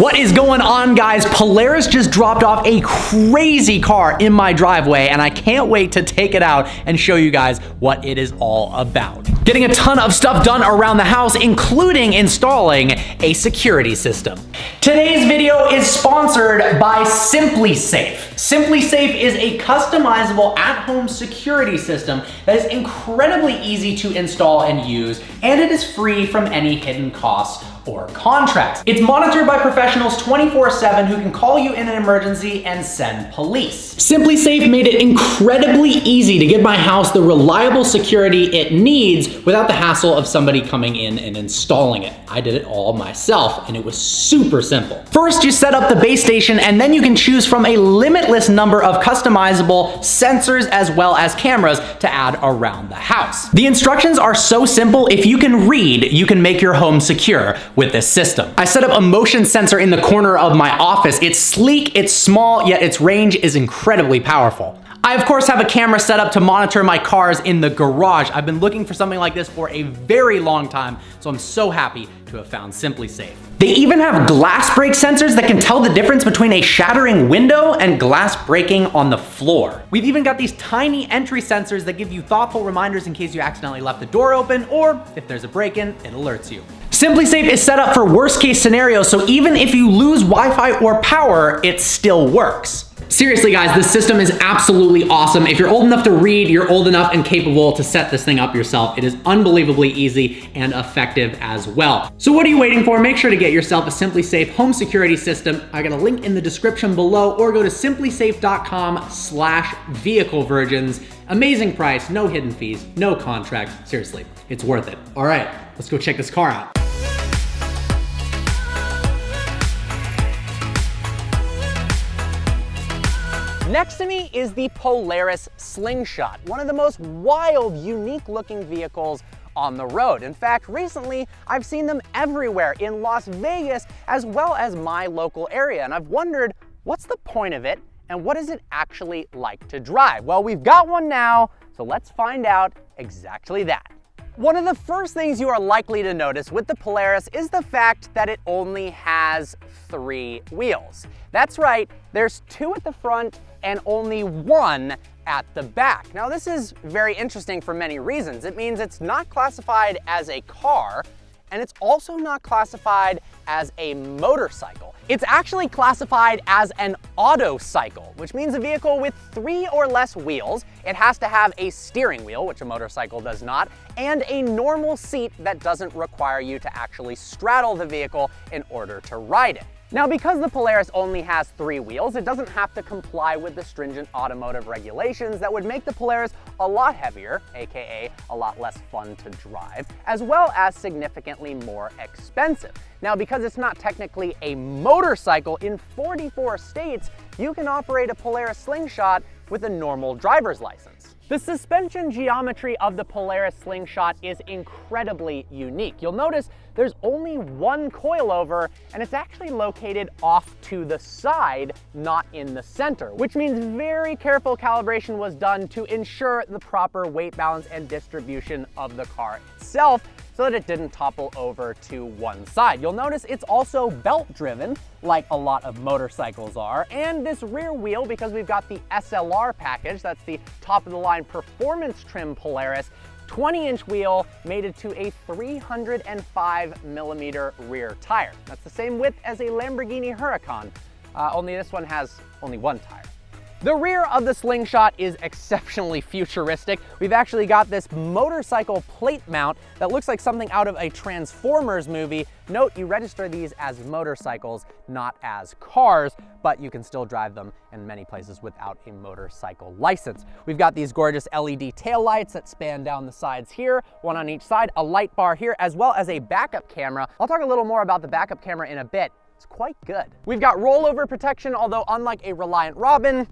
What is going on, guys? Polaris just dropped off a crazy car in my driveway, and I can't wait to take it out and show you guys what it is all about. Getting a ton of stuff done around the house, including installing a security system. Today's video is sponsored by SimpliSafe. SimpliSafe is a customizable at-home security system that is incredibly easy to install and use, and it is free from any hidden costs or contracts. It's monitored by professionals 24/7 who can call you in an emergency and send police. SimpliSafe made it incredibly easy to give my house the reliable security it needs without the hassle of somebody coming in and installing it. I did it all myself, and it was super simple. First, you set up the base station, and then you can choose from a limitless number of customizable sensors as well as cameras to add around the house. The instructions are so simple, if you can read, you can make your home secure with this system. I set up a motion sensor in the corner of my office. It's sleek, it's small, yet its range is incredibly powerful. I, of course, have a camera set up to monitor my cars in the garage. I've been looking for something like this for a very long time, so I'm so happy to have found SimpliSafe. They even have glass break sensors that can tell the difference between a shattering window and glass breaking on the floor. We've even got these tiny entry sensors that give you thoughtful reminders in case you accidentally left the door open, or if there's a break-in, it alerts you. SimpliSafe is set up for worst-case scenarios, so even if you lose Wi-Fi or power, it still works. Seriously, guys, this system is absolutely awesome. If you're old enough to read, you're old enough and capable to set this thing up yourself. It is unbelievably easy and effective as well. So what are you waiting for? Make sure to get yourself a SimpliSafe home security system. I got a link in the description below, or go to simplisafe.com/vehicle virgins. Amazing price, no hidden fees, no contract. Seriously, it's worth it. All right, let's go check this car out. Next to me is the Polaris Slingshot, one of the most wild, unique looking vehicles on the road. In fact, recently I've seen them everywhere in Las Vegas as well as my local area, and I've wondered, what's the point of it and what is it actually like to drive? Well, we've got one now, so let's find out exactly that. One of the first things you are likely to notice with the Polaris is the fact that it only has 3 wheels. That's right, there's 2 at the front and only 1 at the back. Now, this is very interesting for many reasons. It means it's not classified as a car, and it's also not classified as a motorcycle. It's actually classified as an autocycle, which means a vehicle with 3 or less wheels. It has to have a steering wheel, which a motorcycle does not, and a normal seat that doesn't require you to actually straddle the vehicle in order to ride it. Now, because the Polaris only has 3 wheels, it doesn't have to comply with the stringent automotive regulations that would make the Polaris a lot heavier, aka a lot less fun to drive, as well as significantly more expensive. Now, because it's not technically a motorcycle, in 44 states, you can operate a Polaris Slingshot with a normal driver's license. The suspension geometry of the Polaris Slingshot is incredibly unique. You'll notice there's only 1 coilover, and it's actually located off to the side, not in the center, which means very careful calibration was done to ensure the proper weight balance and distribution of the car itself, so that it didn't topple over to one side. You'll notice it's also belt driven, like a lot of motorcycles are, and this rear wheel, because we've got the SLR package, that's the top of the line performance trim Polaris, 20-inch wheel mated to a 305mm rear tire. That's the same width as a Lamborghini Huracan, only this one has only 1 tire. The rear of the Slingshot is exceptionally futuristic. We've actually got this motorcycle plate mount that looks like something out of a Transformers movie. Note, you register these as motorcycles, not as cars, but you can still drive them in many places without a motorcycle license. We've got these gorgeous LED taillights that span down the sides here, 1 on each side, a light bar here, as well as a backup camera. I'll talk a little more about the backup camera in a bit. It's quite good. We've got rollover protection, although unlike a Reliant Robin,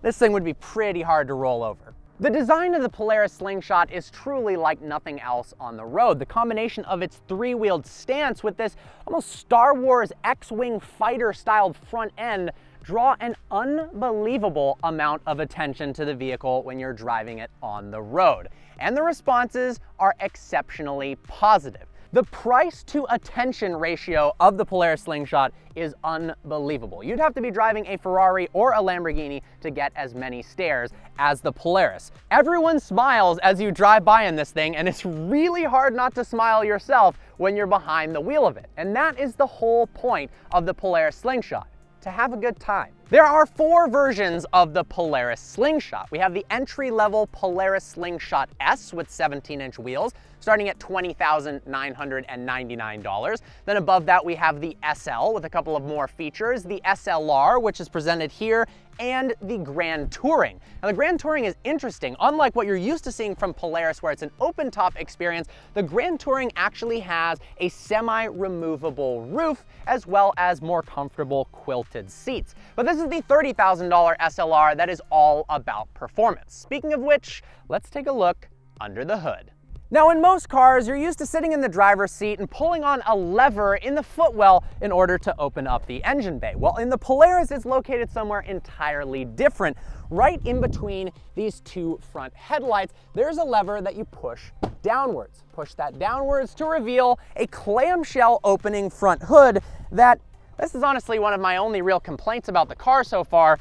this thing would be pretty hard to roll over. The design of the Polaris Slingshot is truly like nothing else on the road. The combination of its 3-wheeled stance with this almost Star Wars X-Wing fighter-styled front end draw an unbelievable amount of attention to the vehicle when you're driving it on the road. And the responses are exceptionally positive. The price to attention ratio of the Polaris Slingshot is unbelievable. You'd have to be driving a Ferrari or a Lamborghini to get as many stares as the Polaris. Everyone smiles as you drive by in this thing, and it's really hard not to smile yourself when you're behind the wheel of it. And that is the whole point of the Polaris Slingshot, to have a good time. There are 4 versions of the Polaris Slingshot. We have the entry-level Polaris Slingshot S with 17-inch wheels, starting at $20,999. Then above that, we have the SL with a couple of more features, the SLR, which is presented here, and the Grand Touring. Now, the Grand Touring is interesting. Unlike what you're used to seeing from Polaris, where it's an open-top experience, the Grand Touring actually has a semi-removable roof, as well as more comfortable quilted seats. But this is the $30,000 SLR that is all about performance. Speaking of which, let's take a look under the hood. Now, in most cars, you're used to sitting in the driver's seat and pulling on a lever in the footwell in order to open up the engine bay. Well, in the Polaris, it's located somewhere entirely different. Right in between these 2 front headlights, there's a lever that you push downwards. Push that downwards to reveal a clamshell opening front hood that, this is honestly one of my only real complaints about the car so far.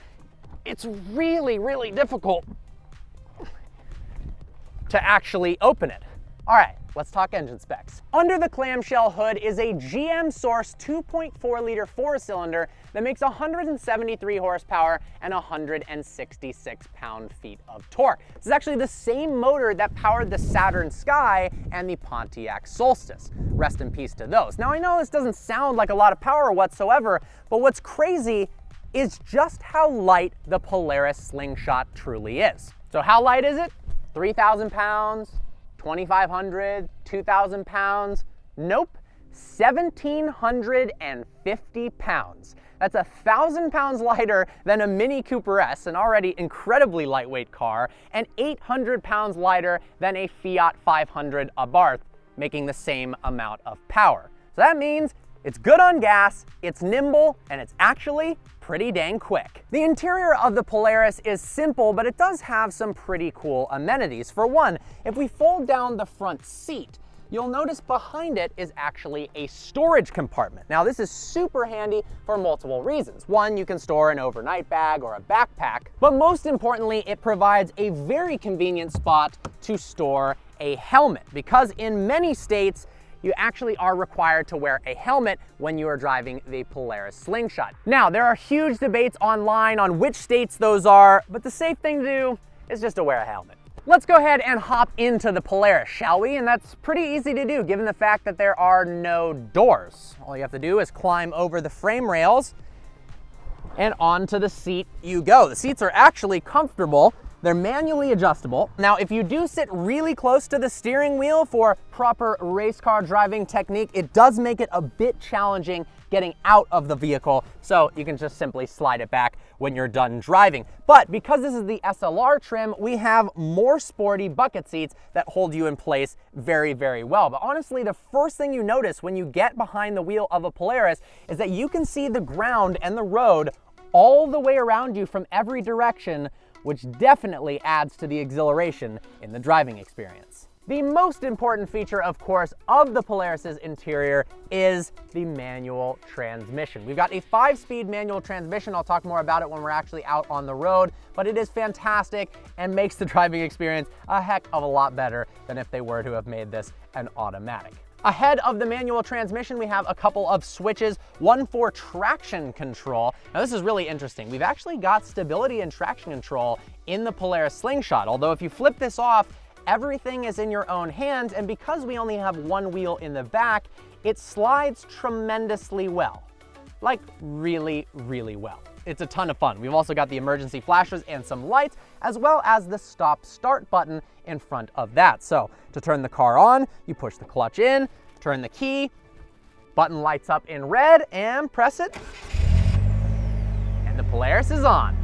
It's really, really difficult to actually open it. All right, let's talk engine specs. Under the clamshell hood is a GM-sourced 2.4-liter 4-cylinder that makes 173 horsepower and 166 pound-feet of torque. This is actually the same motor that powered the Saturn Sky and the Pontiac Solstice. Rest in peace to those. Now, I know this doesn't sound like a lot of power whatsoever, but what's crazy is just how light the Polaris Slingshot truly is. So how light is it? 3,000 pounds? 2,500, 2,000 pounds? Nope, 1,750 pounds. That's 1,000 pounds lighter than a Mini Cooper S, an already incredibly lightweight car, and 800 pounds lighter than a Fiat 500 Abarth, making the same amount of power. So that means it's good on gas, it's nimble, and it's actually pretty dang quick. The interior of the Polaris is simple, but it does have some pretty cool amenities. For one, if we fold down the front seat, you'll notice behind it is actually a storage compartment. Now, this is super handy for multiple reasons. One, you can store an overnight bag or a backpack, but most importantly, it provides a very convenient spot to store a helmet, because in many states, you actually are required to wear a helmet when you are driving the Polaris Slingshot. Now, there are huge debates online on which states those are, but the safe thing to do is just to wear a helmet. Let's go ahead and hop into the Polaris, shall we? And that's pretty easy to do given the fact that there are no doors. All you have to do is climb over the frame rails and onto the seat you go. The seats are actually comfortable. They're manually adjustable. Now, if you do sit really close to the steering wheel for proper race car driving technique, it does make it a bit challenging getting out of the vehicle, so you can just simply slide it back when you're done driving. But because this is the SLR trim, we have more sporty bucket seats that hold you in place very, very well. But honestly, the first thing you notice when you get behind the wheel of a Polaris is that you can see the ground and the road all the way around you from every direction, which definitely adds to the exhilaration in the driving experience. The most important feature, of course, of the Polaris's interior is the manual transmission. We've got a 5-speed manual transmission. I'll talk more about it when we're actually out on the road, but it is fantastic and makes the driving experience a heck of a lot better than if they were to have made this an automatic. Ahead of the manual transmission, we have a couple of switches, one for traction control. Now, this is really interesting. We've actually got stability and traction control in the Polaris Slingshot, although if you flip this off, everything is in your own hands, and because we only have one wheel in the back, it slides tremendously well. Like, really, really well. It's a ton of fun. We've also got the emergency flashers and some lights, as well as the stop-start button in front of that. So to turn the car on, you push the clutch in, turn the key, button lights up in red, and press it, and the Polaris is on.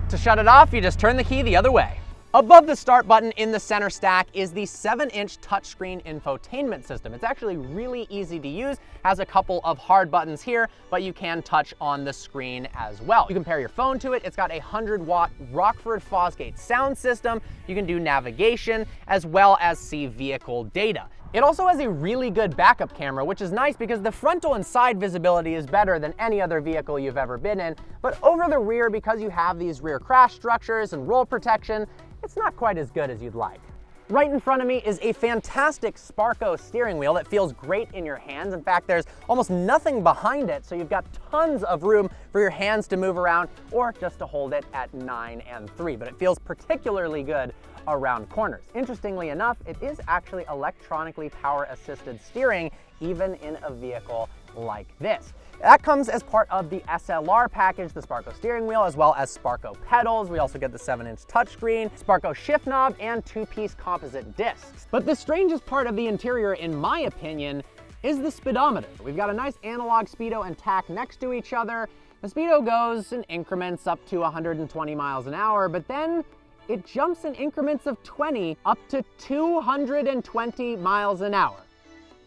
To shut it off, you just turn the key the other way. Above the start button in the center stack is the 7-inch touchscreen infotainment system. It's actually really easy to use, has a couple of hard buttons here, but you can touch on the screen as well. You can pair your phone to it. It's got a 100-watt Rockford Fosgate sound system. You can do navigation as well as see vehicle data. It also has a really good backup camera, which is nice because the frontal and side visibility is better than any other vehicle you've ever been in, but over the rear, because you have these rear crash structures and roll protection, it's not quite as good as you'd like. Right in front of me is a fantastic Sparco steering wheel that feels great in your hands. In fact, there's almost nothing behind it, so you've got tons of room for your hands to move around or just to hold it at 9 and 3, but it feels particularly good around corners. Interestingly enough, it is actually electronically power-assisted steering, even in a vehicle like this. That comes as part of the SLR package, the Sparco steering wheel, as well as Sparco pedals. We also get the 7-inch touchscreen, Sparco shift knob, and 2-piece composite discs. But the strangest part of the interior, in my opinion, is the speedometer. We've got a nice analog speedo and tach next to each other. The speedo goes in increments up to 120 miles an hour, but then it jumps in increments of 20 up to 220 miles an hour.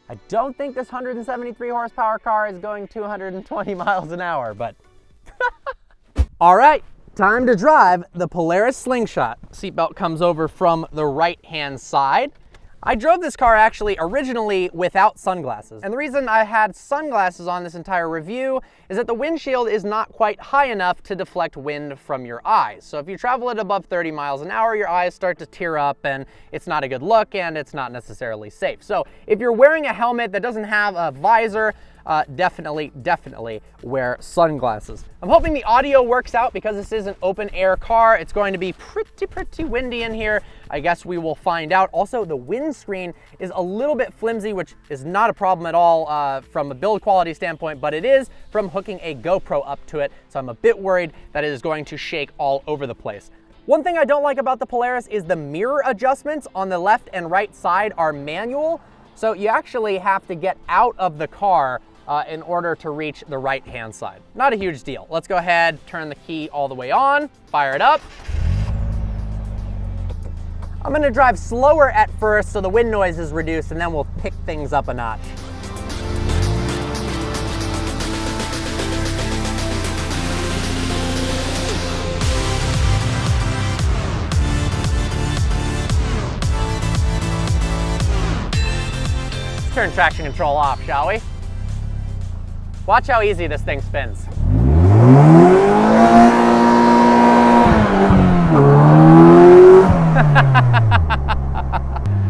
I don't think this 173 horsepower car is going 220 miles an hour, but all right, time to drive the Polaris Slingshot. Seatbelt comes over from the right-hand side. I drove this car actually originally without sunglasses. And the reason I had sunglasses on this entire review is that the windshield is not quite high enough to deflect wind from your eyes. So if you travel at above 30 miles an hour, your eyes start to tear up and it's not a good look and it's not necessarily safe. So if you're wearing a helmet that doesn't have a visor, definitely wear sunglasses. I'm hoping the audio works out because this is an open air car. It's going to be pretty windy in here. I guess we will find out. Also, the windscreen is a little bit flimsy, which is not a problem at all from a build quality standpoint, but it is from hooking a GoPro up to it. So I'm a bit worried that it is going to shake all over the place. One thing I don't like about the Polaris is the mirror adjustments on the left and right side are manual. So you actually have to get out of the car in order to reach the right-hand side. Not a huge deal. Let's go ahead, turn the key all the way on, fire it up. I'm gonna drive slower at first so the wind noise is reduced, and then we'll pick things up a notch. Let's turn traction control off, shall we? Watch how easy this thing spins.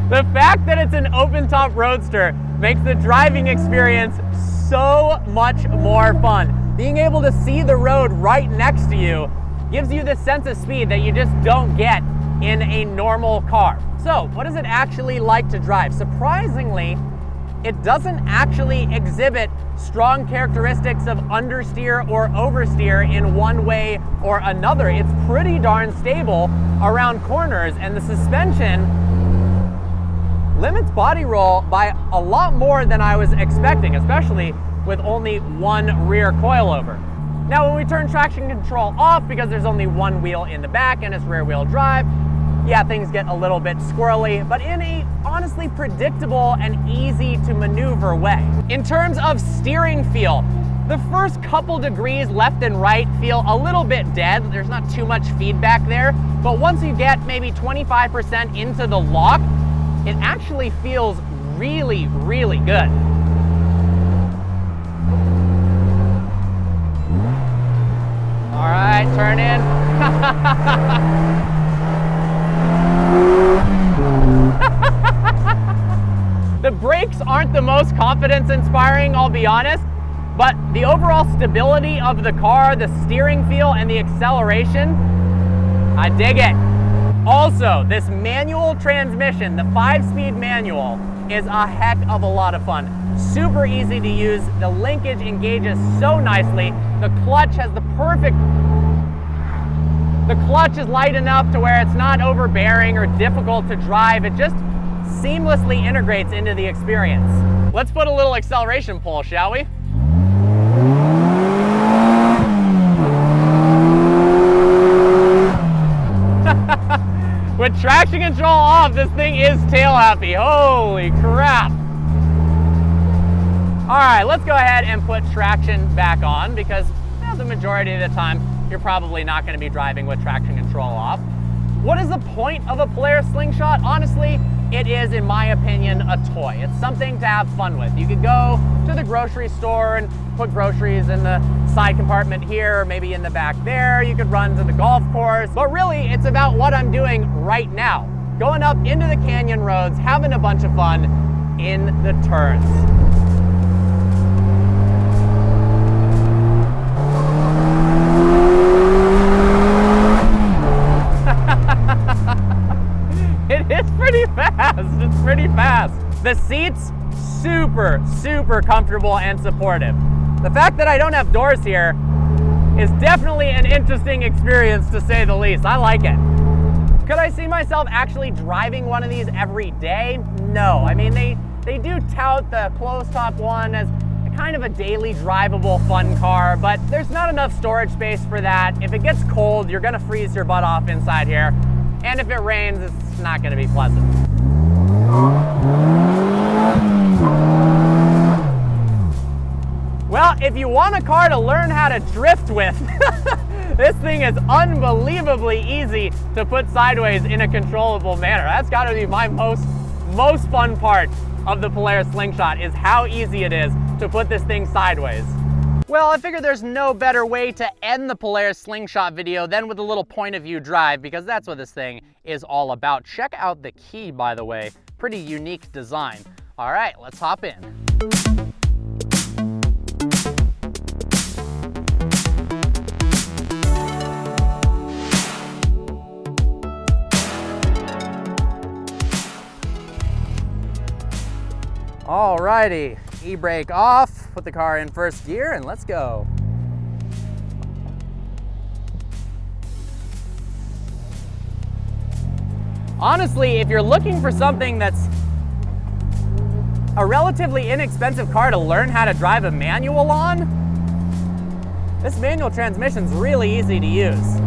The fact that it's an open-top roadster makes the driving experience so much more fun. Being able to see the road right next to you gives you the sense of speed that you just don't get in a normal car. So, what is it actually like to drive? Surprisingly, it doesn't actually exhibit strong characteristics of understeer or oversteer in one way or another. It's pretty darn stable around corners, and the suspension limits body roll by a lot more than I was expecting, especially with only one rear coilover. Now, when we turn traction control off, because there's only one wheel in the back and it's rear wheel drive, yeah, things get a little bit squirrely, but in a honestly predictable and easy to maneuver way. In terms of steering feel, the first couple degrees left and right feel a little bit dead. There's not too much feedback there, but once you get maybe 25% into the lock, it actually feels really good. All right, turn in. The brakes aren't the most confidence-inspiring, I'll be honest, but the overall stability of the car, the steering feel, and the acceleration, I dig it. Also, this manual transmission, the 5-speed manual, is a heck of a lot of fun. Super easy to use. The linkage engages so nicely. The clutch has the perfect... The clutch is light enough to where it's not overbearing or difficult to drive. It just seamlessly integrates into the experience. Let's put a little acceleration pull, shall we? With traction control off, this thing is tail happy. Holy crap. All right, let's go ahead and put traction back on because the majority of the time, you're probably not going to be driving with traction control off. What is the point of a Polaris Slingshot? Honestly, it is, in my opinion, a toy. It's something to have fun with. You could go to the grocery store and put groceries in the side compartment here, or maybe in the back there. You could run to the golf course. But really, it's about what I'm doing right now. Going up into the canyon roads, having a bunch of fun in the turns. It is pretty fast. It's pretty fast. The seats, super comfortable and supportive. The fact that I don't have doors here is definitely an interesting experience, to say the least. I like it. Could I see myself actually driving one of these every day? No. I mean, they do tout the closed-top one as kind of a daily drivable fun car, but there's not enough storage space for that. If it gets cold, you're gonna freeze your butt off inside here. And if it rains, it's not gonna be pleasant. Well, if you want a car to learn how to drift with, this thing is unbelievably easy to put sideways in a controllable manner. That's gotta be my most fun part of the Polaris Slingshot, is how easy it is to put this thing sideways. Well, I figure there's no better way to end the Polaris Slingshot video than with a little point of view drive, because that's what this thing is all about. Check out the key, by the way. Pretty unique design. All right, let's hop in. Alrighty, e-brake off, put the car in first gear, and let's go. Honestly, if you're looking for something that's a relatively inexpensive car to learn how to drive a manual on, this manual transmission's really easy to use.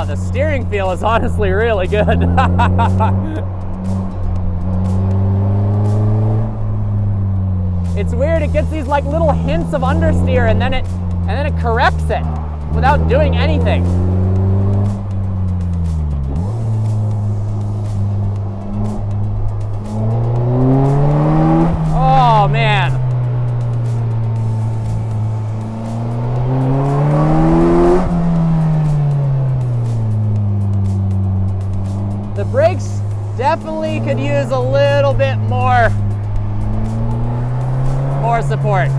The steering feel is honestly really good. It's weird, it gets these like little hints of understeer and then it corrects it without doing anything. Oh man. The brakes definitely could use a little bit more support.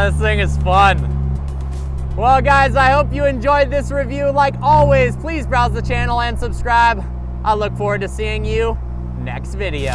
This thing is fun. Well guys, I hope you enjoyed this review. Like always, please browse the channel and subscribe. I look forward to seeing you next video.